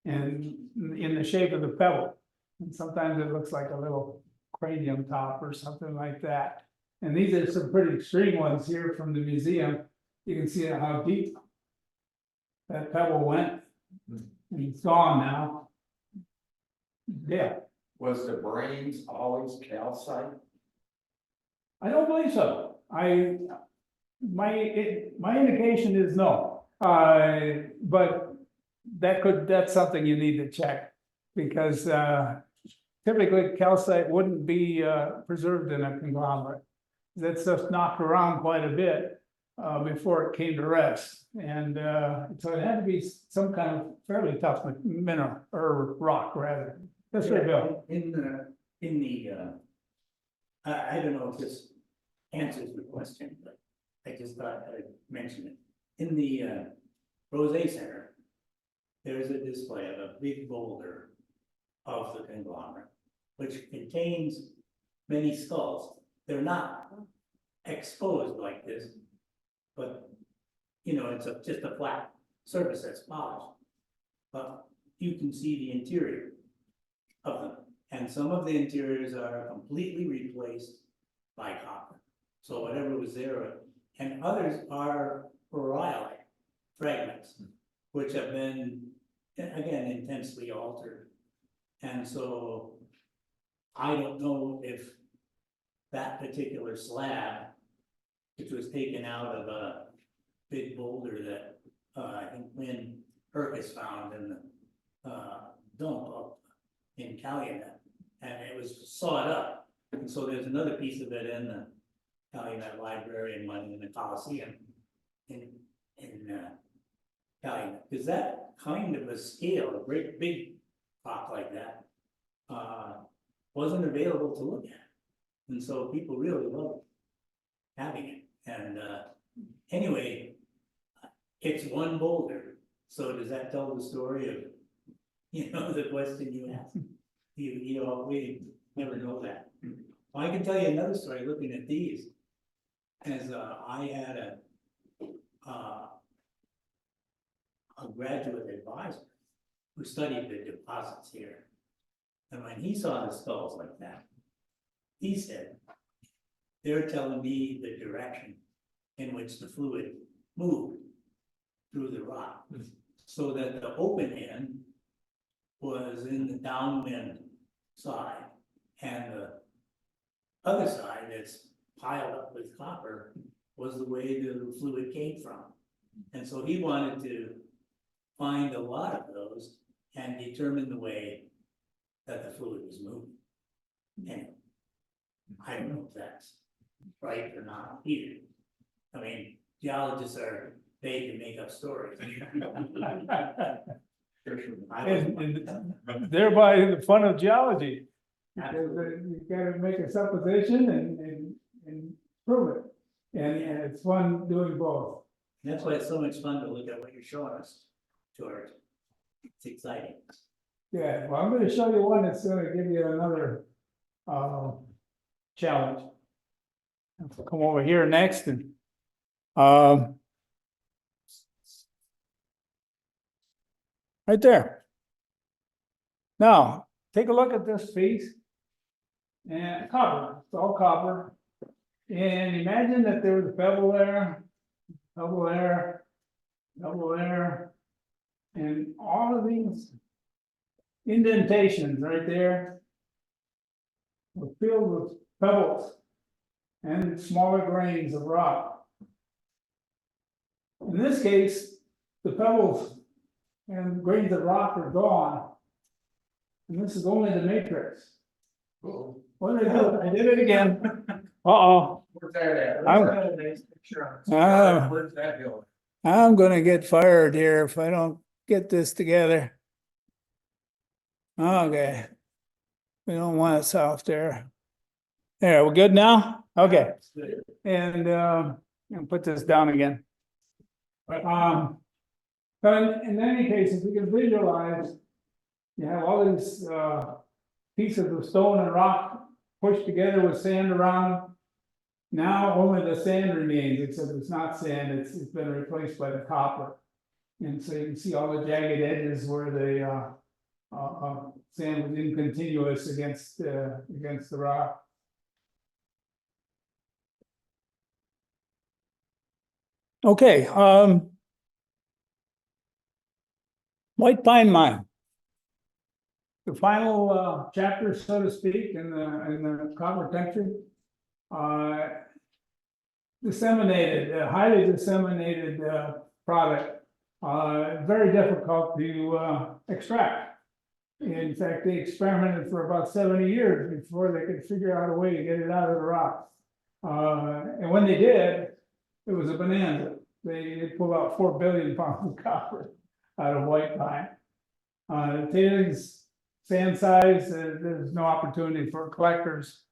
in the shape of the pebble. And sometimes it looks like a little cranium top or something like that. And these are some pretty extreme ones here from the museum. You can see how deep that pebble went, and it's gone now. Yeah, Was the brains always calcite? I don't believe so. My indication is no, but that's something you need to check, because typically calcite wouldn't be preserved in a conglomerate. That stuff knocked around quite a bit before it came to rest, and so it had to be some kind of fairly tough mineral or rock rather. That's right, Bill. I don't know if this answers the question, but I just thought I'd mention it. In the Rose Center, there's a display of a big boulder of the conglomerate, which contains many skulls. They're not exposed like this, but you know, it's just a flat surface that's polished. But you can see the interior of them, and some of the interiors are completely replaced by copper. So whatever was there, and others are rhyolite fragments, which have been, again, intensely altered. And so I don't know if that particular slab, which was taken out of a big boulder that I think Lynn Perkis found in the dump up in Calumet, and it was sawed up. And so there's another piece of it in the Calumet Library and one in the Coliseum in Calumet. Because that kind of a scale, a great big rock like that, wasn't available to look at. And so people really loved having it. And anyway, it's one boulder. So does that tell the story of, you know, the question you asked? You know, we never know that. Well, I can tell you another story looking at these. As I had a graduate advisor who studied the deposits here. And when he saw the skulls like that, he said, they're telling me the direction in which the fluid moved through the rock. So that the open end was in the downwind side, and the other side that's piled up with copper was the way the fluid came from. And so he wanted to find a lot of those and determine the way that the fluid was moving. And I don't know if that's right or not either. I mean, geologists they can make up stories. And thereby the fun of geology. Because you gotta make a supposition and prove it. And it's fun doing both. That's why it's so much fun to look at what you're showing us, George. It's exciting. Yeah, well, I'm gonna show you one that's gonna give you another challenge. Come over here next and right there. Now, take a look at this piece. And copper, it's all copper. And imagine that there was a pebble there, pebble there, pebble there. And all of these indentations right there were filled with pebbles and smaller grains of rock. In this case, the pebbles and grains of rock are gone. And this is only the matrix. What did I do? I did it again. Uh-oh. Where's that at? I'm- Where's that nice picture on? Where's that hill? I'm gonna get fired here if I don't get this together. Okay. We don't want it south there. There, we're good now? Okay. And put this down again. But in any case, if we can visualize, you have all these pieces of stone and rock pushed together with sand around. Now only the sand remains, except it's not sand, it's been replaced by the copper. And so you can see all the jagged edges where the sand was incontinuous against the rock. Okay, White Pine Mine. The final chapter, so to speak, in the copper country. Disseminated, highly disseminated product. Very difficult to extract. In fact, they experimented for about 70 years before they could figure out a way to get it out of the rocks. And when they did, it was a bonanza. They pulled out 4 billion pounds of copper out of white pine. Tailings, sand size, there's no opportunity for collectors,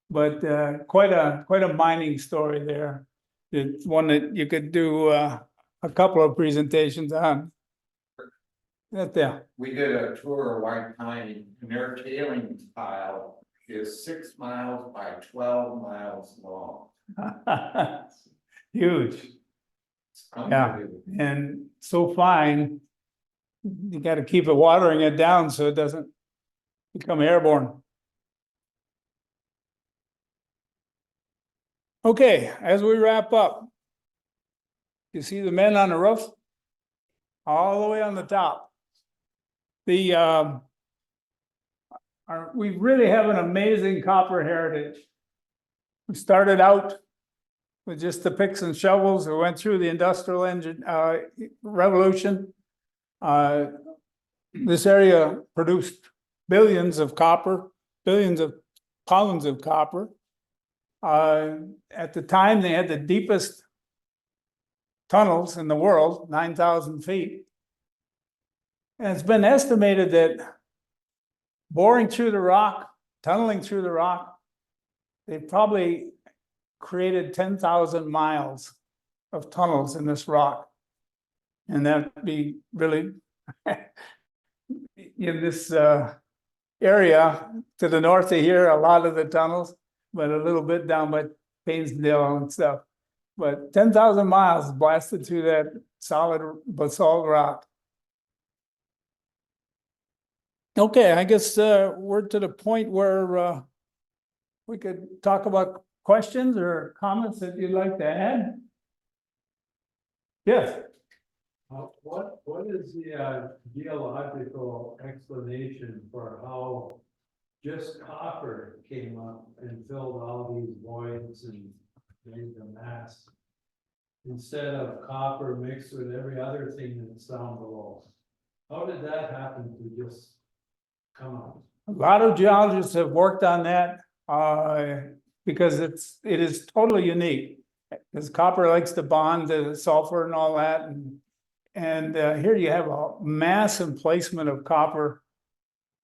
but quite a mining story there. It's one that you could do a couple of presentations on. Right there. We did a tour of White Pine, and their tailings pile is 6 miles by 12 miles long. Huge. It's unbelievable. And so fine, you got to keep it watering it down so it doesn't become airborne. Okay, as we wrap up, you see the men on the roof? All the way on the top. We really have an amazing copper heritage. We started out with just the picks and shovels. We went through the industrial revolution. This area produced billions of copper, billions of pounds of copper. At the time, they had the deepest tunnels in the world, 9,000 feet. And it's been estimated that boring through the rock, tunneling through the rock, they probably created 10,000 miles of tunnels in this rock. And that'd be really in this area to the north of here, a lot of the tunnels, but a little bit down by Painesdale and stuff. But 10,000 miles blasted through that solid basalt rock. Okay, I guess we're to the point where we could talk about questions or comments that you'd like to add. Yes. What is the geological explanation for how just copper came up and filled all these voids and made the mass. Instead of copper mixed with every other thing that's down below. How did that happen to just come up? A lot of geologists have worked on that, because it is totally unique. Because copper likes to bond to sulfur and all that, and here you have a mass emplacement of copper,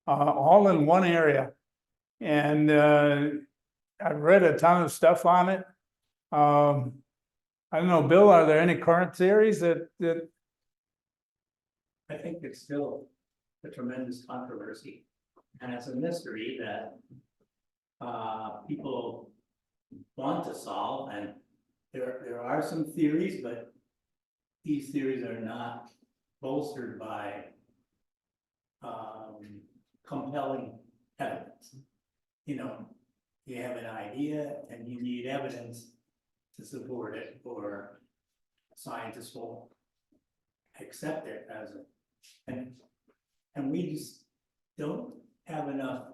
all in one area. And I've read a ton of stuff on it. I don't know, Bill, are there any current theories that I think it's still a tremendous controversy, and it's a mystery that people want to solve, and there are some theories, but these theories are not bolstered by compelling evidence. You know, you have an idea and you need evidence to support it, or scientists will accept it as a, and we just don't have enough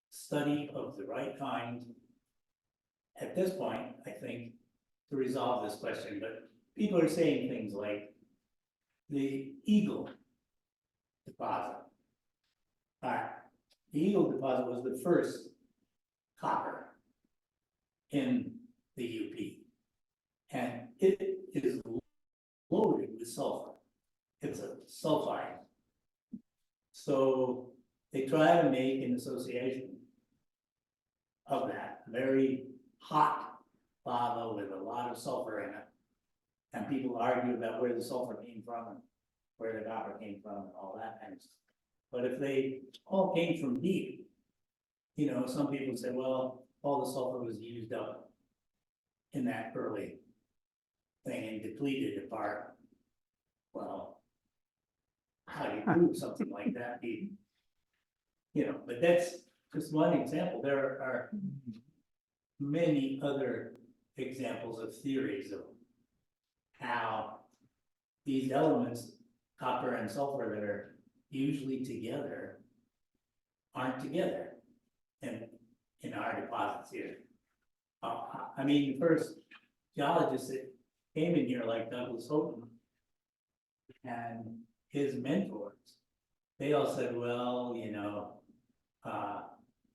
study of the right kind at this point, I think, to resolve this question. But people are saying things like the Eagle deposit. The Eagle deposit was the first copper in the UP, and it is loaded with sulfur. It's a sulfide. So they try to make an association of that very hot lava with a lot of sulfur in it. And people argue about where the sulfur came from and where the copper came from and all that kind of stuff. But if they all came from deep, you know, some people say, well, all the sulfur was used up in that early thing and depleted apart. Well, how do you prove something like that? You know, but that's just one example. There are many other examples of theories of how these elements, copper and sulfur, that are usually together, aren't together in our deposits here. I mean, the first geologists that came in here, like Douglas Houghton and his mentors, they all said, well, you know,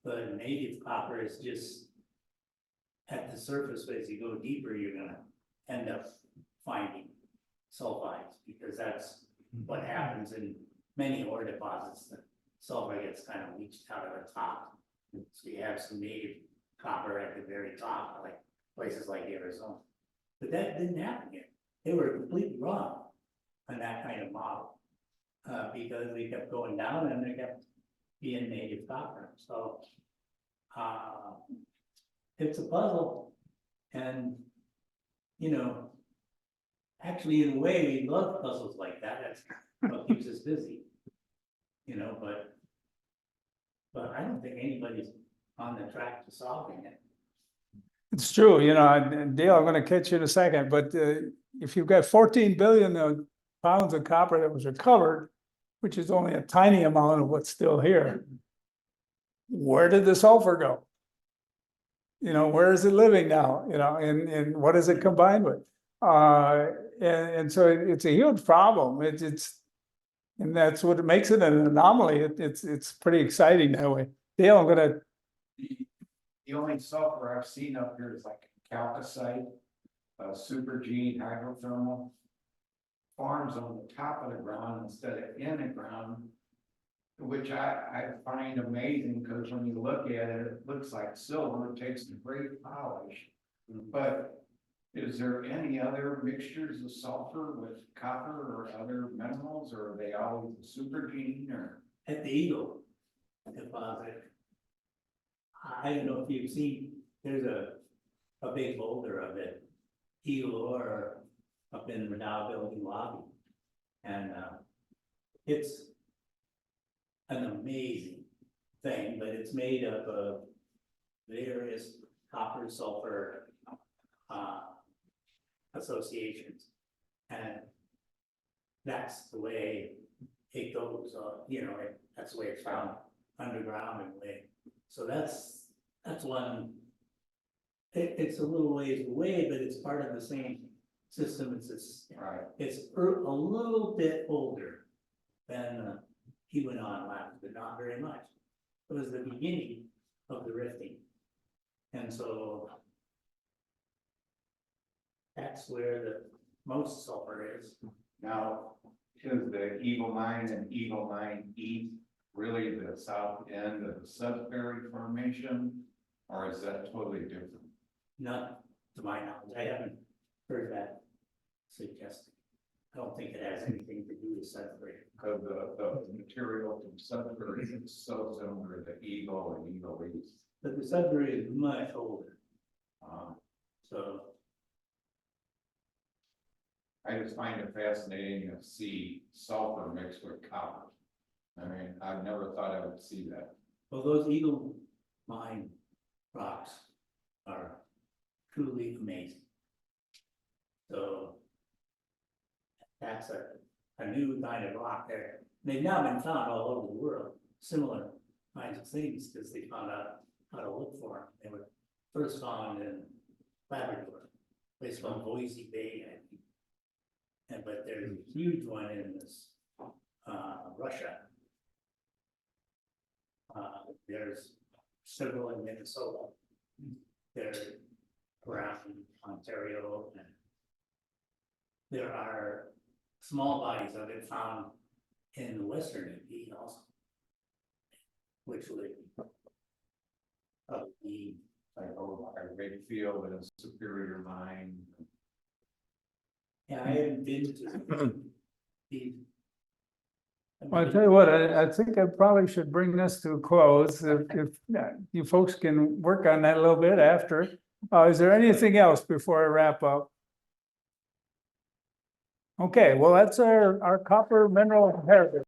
the native copper is just at the surface, but as you go deeper, you're gonna end up finding sulfides, because that's what happens in many ore deposits. The sulfur gets kind of leached out of the top. So you have some native copper at the very top, like places like Arizona. But that didn't happen here. They were completely wrong on that kind of model, because they kept going down and they kept being native copper. So it's a puzzle, and you know, actually, in a way, we love puzzles like that. That's what keeps us busy, you know. But I don't think anybody's on the track to solving it. it's true, you know, and Dale, I'm gonna catch you in a second, but if you've got 14 billion pounds of copper that was recovered, which is only a tiny amount of what's still here, where did the sulfur go? You know, where is it living now? You know, and what is it combined with? And so it's a huge problem. And that's what makes it an anomaly. It's pretty exciting that way. Dale, I'm gonna. The only sulfur I've seen up here is like calcite, supergene hydrothermal. Farms on the top of the ground instead of in the ground, which I find amazing, because when you look at it, it looks like silver. It takes a great polish. But is there any other mixtures of sulfur with copper or other minerals, or are they all supergene? Or At the Eagle deposit, I don't know if you've seen, there's a big boulder of it, Eagle ore, up in the Dow building lobby. And it's an amazing thing, but it's made up of various copper sulfur associations. And that's the way it goes, you know, that's the way it's found underground and way. So that's one. It's a little ways away, but it's part of the same system. Right. It's a little bit older than Keweenaw left, but not very much. It was the beginning of the rifting. And so that's where the most sulfur is. Now, is the Eagle Mine and Eagle Mine East really the south end of the Sudbury Formation? Or is that totally different? Not to my knowledge, I haven't heard that suggested. I don't think it has anything to do with Sudbury. Because the material from Sudbury is so similar to Eagle and Eagle East. But the Sudbury is much older, so I just find it fascinating to see sulfur mixed with copper. I mean, I've never thought I would see that. well, those Eagle Mine rocks are truly amazing. So that's a new kind of rock there. They've now been found all over the world, similar kinds of things, because they found out how to look for them. They were first found in Labrador, a place called Boise Bay, I think. And but there's a huge one in this Russia. There's several in Minnesota. They're around Ontario, and there are small bodies of it found in the western UP also, which would be Like over by Wakefield and Superior Mine. yeah, I haven't been to the. Well, I'll tell you what, I think I probably should bring this to a close, if you folks can work on that a little bit after. Is there anything else before I wrap up? Okay, well, that's our copper mineral heritage.